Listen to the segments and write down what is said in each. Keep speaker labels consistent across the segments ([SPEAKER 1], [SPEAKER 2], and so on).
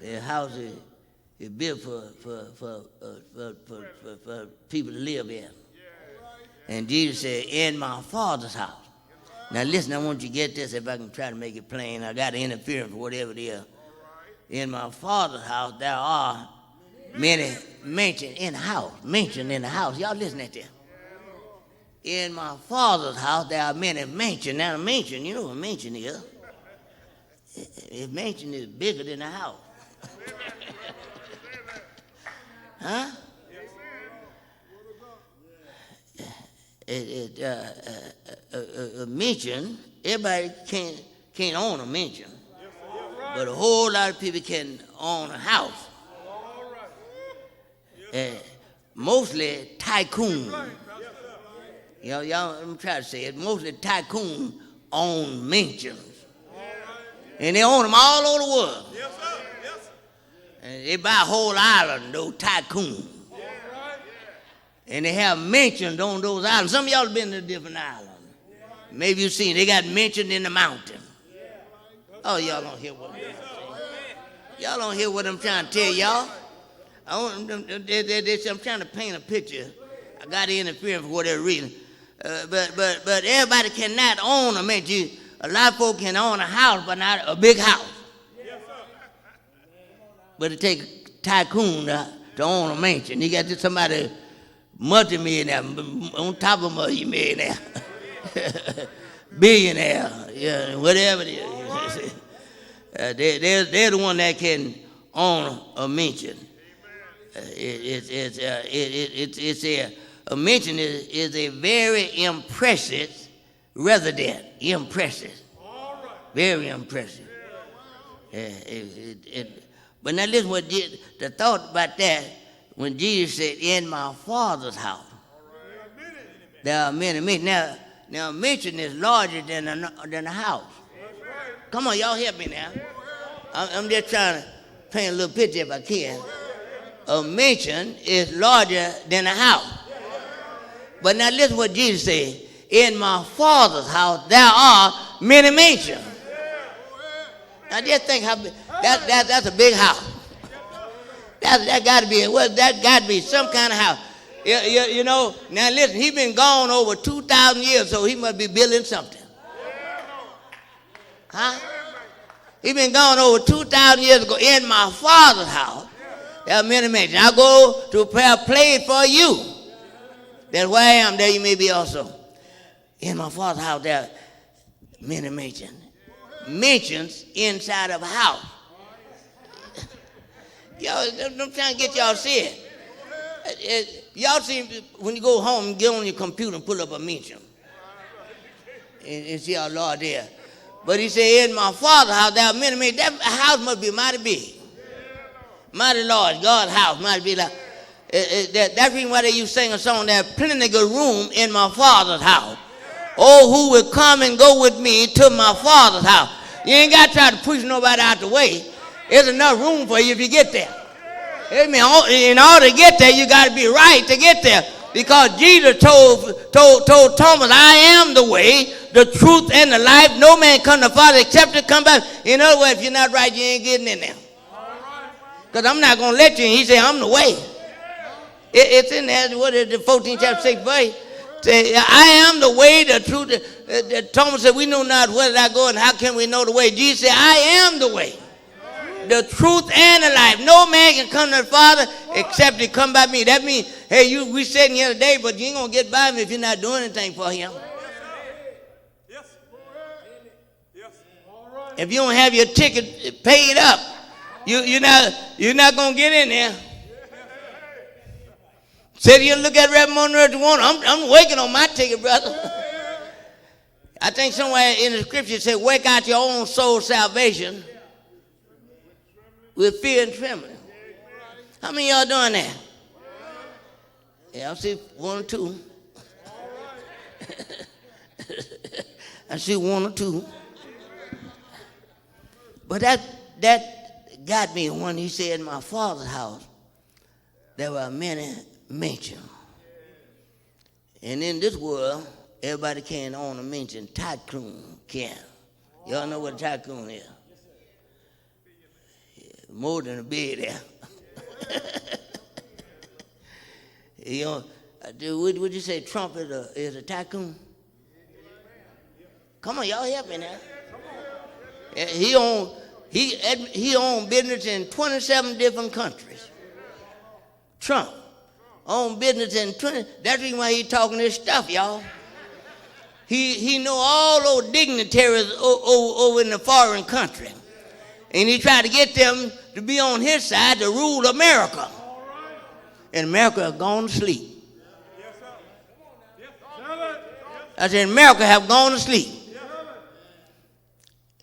[SPEAKER 1] The house is built for people to live in. And Jesus said, in my Father's house. Now listen, I want you to get this if I can try to make it plain. I got to interfere for whatever it is. In my Father's house there are many mentioned in the house. Mentioned in the house. Y'all listen at this. In my Father's house there are many mansions. Now a mansion, you know what a mansion is. A mansion is bigger than a house. Huh? A mansion, everybody can't own a mansion. But a whole lot of people can own a house. Mostly tycoon. Y'all, I'm trying to say it. Mostly tycoon own mansions. And they own them all over the world. And they buy a whole island, those tycoons. And they have mansions on those islands. Some of y'all have been to different islands. Maybe you've seen they got mentioned in the mountain. Oh, y'all don't hear what I'm saying. Y'all don't hear what I'm trying to tell y'all. I'm trying to paint a picture. I got to interfere for whatever reason. But everybody cannot own a mansion. A lot of folks can own a house, but not a big house. But it takes a tycoon to own a mansion. You got somebody multi-millionaire on top of a millionaire. Billionaire, yeah, whatever it is. They're the one that can own a mansion. A mansion is a very impressive resident. Impressive. Very impressive. But now listen what the thought about that when Jesus said, in my Father's house. There are many mansions. Now a mansion is larger than a house. Come on, y'all help me now. I'm just trying to paint a little picture if I can. A mansion is larger than a house. But now listen what Jesus said. In my Father's house there are many mansions. Now just think how big, that's a big house. That got to be some kind of house. You know, now listen, he's been gone over 2,000 years, so he must be building something. Huh? He's been gone over 2,000 years ago. In my Father's house there are many mansions. I go to prepare a place for you. That's where I am, there you may be also. In my Father's house there are many mansions. Mansions inside of a house. Y'all, I'm trying to get y'all to see it. Y'all see when you go home and get on your computer and pull up a mansion and see our Lord there. But he said, in my Father's house there are many mansions. That house must be mighty big. Mighty large. God's house might be like. That's the reason why they used to sing a song, there's plenty of good room in my Father's house. Oh, who will come and go with me to my Father's house? You ain't got to try to push nobody out the way. There's enough room for you if you get there. Amen. In order to get there, you got to be right to get there. Because Jesus told Thomas, I am the way, the truth, and the life. No man come to the Father except to come back. In other words, if you're not right, you ain't getting in there. Because I'm not going to let you in. He said, I'm the way. It's in there. What is the 14th chapter 6th verse? Say, I am the way, the truth. Thomas said, we know not where did I go and how can we know the way? Jesus said, I am the way, the truth, and the life. No man can come to the Father except to come by me. That means, hey, we sitting here today, but you ain't going to get by me if you're not doing anything for him. If you don't have your ticket paid up, you're not going to get in there. Said you look at Rugley Monroe if you want. I'm waiting on my ticket, brother. I think somewhere in the scripture it said, work out your own soul salvation with fear and trembling. How many of y'all doing that? Yeah, I see one or two. I see one or two. But that got me when he said, in my Father's house there were many mansions. And in this world, everybody can't own a mansion. Tycoon can. Y'all know what a tycoon is? more than a bed there. You know, would you say Trump is a tycoon? Come on, y'all help me now. He owned business in 27 different countries. Trump owned business in 20. That's the reason why he's talking this stuff, y'all. He know all those dignitaries over in the foreign country. And he tried to get them to be on his side to rule America. And America has gone to sleep. I said, America have gone to sleep.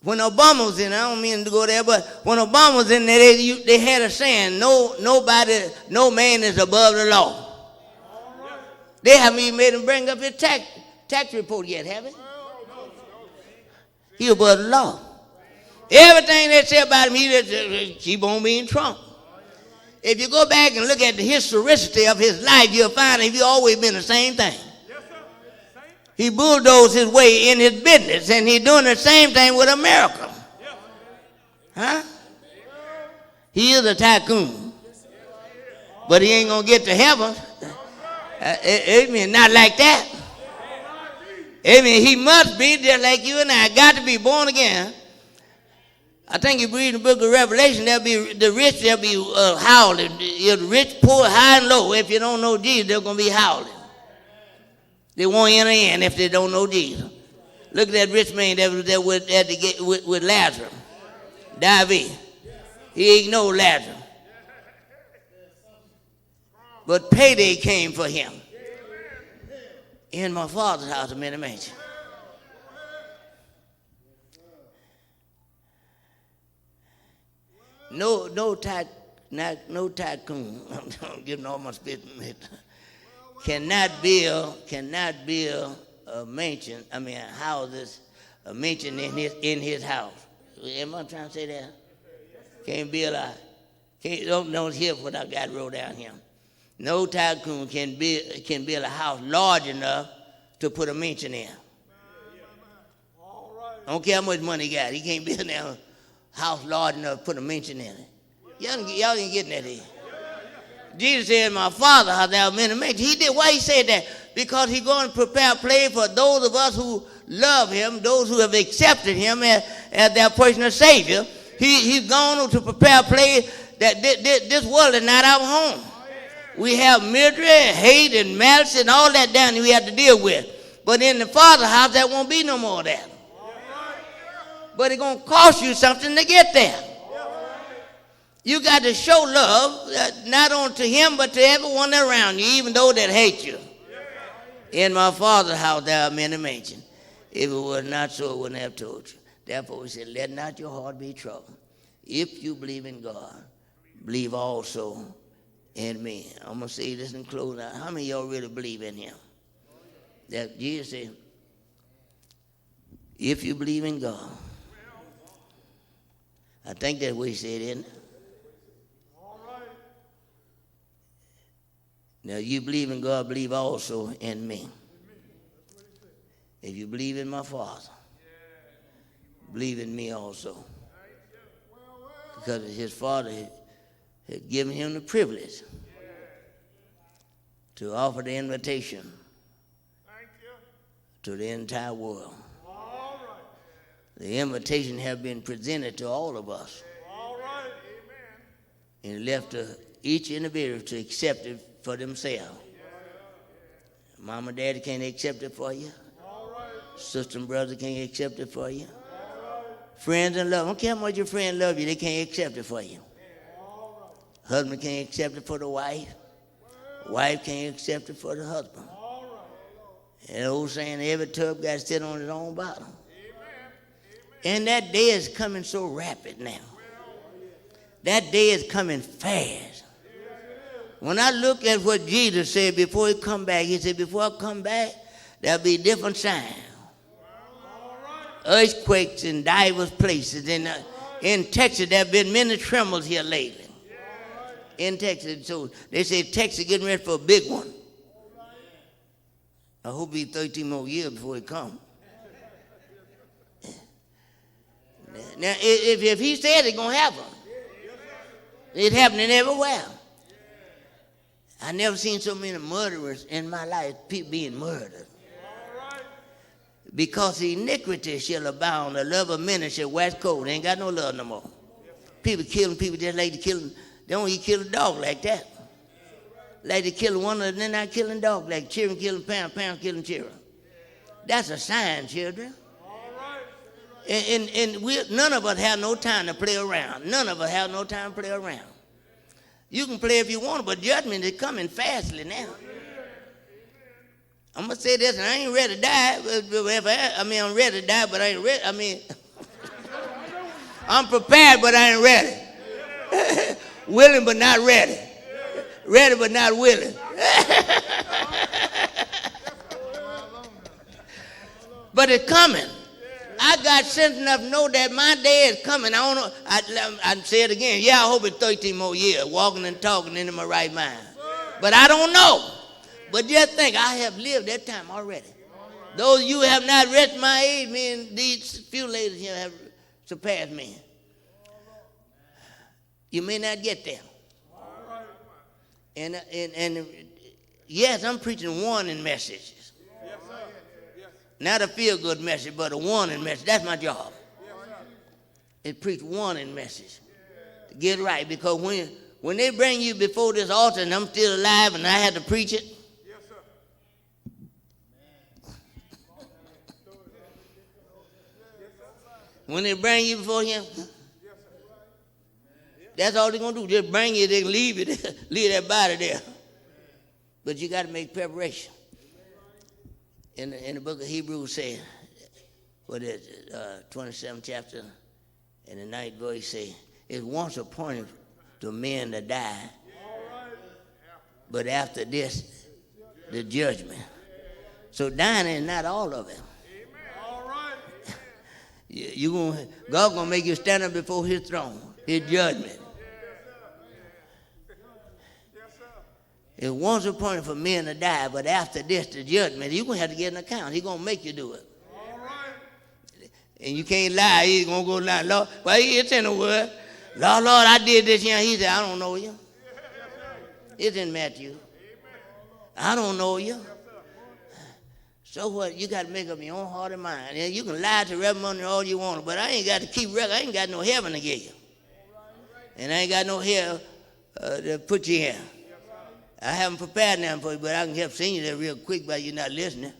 [SPEAKER 1] When Obama was in, I don't mean to go there, but when Obama was in there, they had a saying, no man is above the law. They haven't even made him bring up his tax report yet, have they? He above the law. Everything they say about him, he just keep on being Trump. If you go back and look at the historicity of his life, you'll find that he's always been the same thing. He bulldozed his way in his business, and he's doing the same thing with America. Huh? He is a tycoon, but he ain't going to get to heaven. Amen. Not like that. Amen. He must be just like you and I. Got to be born again. I think if you read the book of Revelation, there'll be the rich, they'll be howling. The rich, poor, high and low. If you don't know Jesus, they're going to be howling. They won't enter in if they don't know Jesus. Look at that rich man that was there with Lazarus. David. He ignored Lazarus. But payday came for him. In my Father's house are many mansions. No tycoon. I'm giving all my spit. Cannot build a mansion. I mean, houses, a mansion in his house. Am I trying to say that? Can't build don't hear what I got wrote down here. No tycoon can build a house large enough to put a mansion in. I don't care how much money he got. He can't build a house large enough to put a mansion in it. Y'all ain't getting that here. Jesus said, my Father has thou many mansions. He did. Why he said that? Because he's going to prepare a place for those of us who love him, those who have accepted him as their personal Savior. He's gone to prepare a place that this world is not our home. We have misery, hate, and malice, and all that down there we have to deal with. But in the Father's house, there won't be no more of that. But it's going to cost you something to get there. You got to show love, not only to him, but to everyone around you, even those that hate you. In my Father's house there are many mansions. If it was not so, I wouldn't have told you. Therefore, we said, let not your heart be troubled. If you believe in God, believe also in me. I'm going to say this in closing. How many of y'all really believe in him? That Jesus said, if you believe in God. I think that's what he said, isn't it? Now, you believe in God, believe also in me. If you believe in my Father, believe in me also. Because his Father had given him the privilege to offer the invitation to the entire world. The invitation has been presented to all of us. And left to each individual to accept it for themselves. Mama and daddy can't accept it for you. Sister and brother can't accept it for you. Friends and love. I don't care how much your friend love you, they can't accept it for you. Husband can't accept it for the wife. Wife can't accept it for the husband. And the old saying, every tub got to sit on its own bottom. And that day is coming so rapid now. That day is coming fast. When I look at what Jesus said before he come back, he said, before I come back, there'll be different signs. Earthquakes in diverse places. In Texas, there have been many tremors here lately. In Texas. So they say Texas getting ready for a big one. I hope it'll be 13 more years before it comes. Now, if he said it's going to happen. It's happening everywhere. I never seen so many murderers in my life, people being murdered. Because iniquity shall abound, the love of many shall wax cold. They ain't got no love no more. People killing people just like they killing. They don't even kill a dog like that. Like they kill one of them, they're not killing dog. Like children killing parents, parents killing children. That's a sign, children. And none of us have no time to play around. None of us have no time to play around. You can play if you want, but judgment is coming fastly now. I'm going to say this, and I ain't ready to die. I'm ready to die, but I ain't ready. I'm prepared, but I ain't ready. Willing, but not ready. Ready, but not willing. But it's coming. I got sense enough to know that my day is coming. I don't know. I say it again. Yeah, I hope it's 13 more years, walking and talking into my right mind. But I don't know. But just think, I have lived that time already. Those of you who have not reached my age, me and these few ladies here have surpassed me. You may not get there. And yes, I'm preaching warning messages. Not a feel-good message, but a warning message. That's my job. It's preach warning message. To get right. Because when they bring you before this altar and I'm still alive and I had to preach it, when they bring you before him, that's all they're going to do. Just bring you, they can leave it, leave that body there. But you got to make preparation. In the book of Hebrews say, what is it, 27th chapter, and the 9th verse say, it's once appointed to men to die, but after this, the judgment. So dying is not all of it. God gonna make you stand up before his throne, his judgment. It's once appointed for men to die, but after this, the judgment. You're going to have to get an account. He's going to make you do it. And you can't lie. He's going to go lie. Lord, well, it's in the word. Lord, I did this here. He said, I don't know you. It's in Matthew. I don't know you. So what? You got to make up your own heart and mind. And you can lie to Reverend all you want, but I ain't got to keep record. I ain't got no heaven to give you. And I ain't got no hell to put you in. I haven't prepared nothing for you, but I can help sing you that real quick, but you're not listening.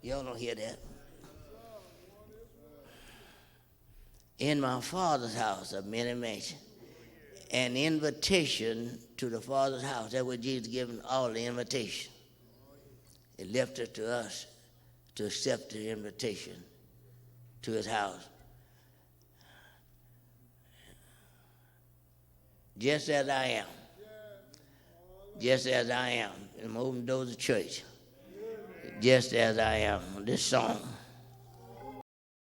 [SPEAKER 1] Y'all don't hear that. In my Father's house are many mansions. An invitation to the Father's house. That's what Jesus given all the invitation. It left it to us to accept the invitation to his house. Just as I am. Just as I am. I'm opening doors of church. Just as I am. This song.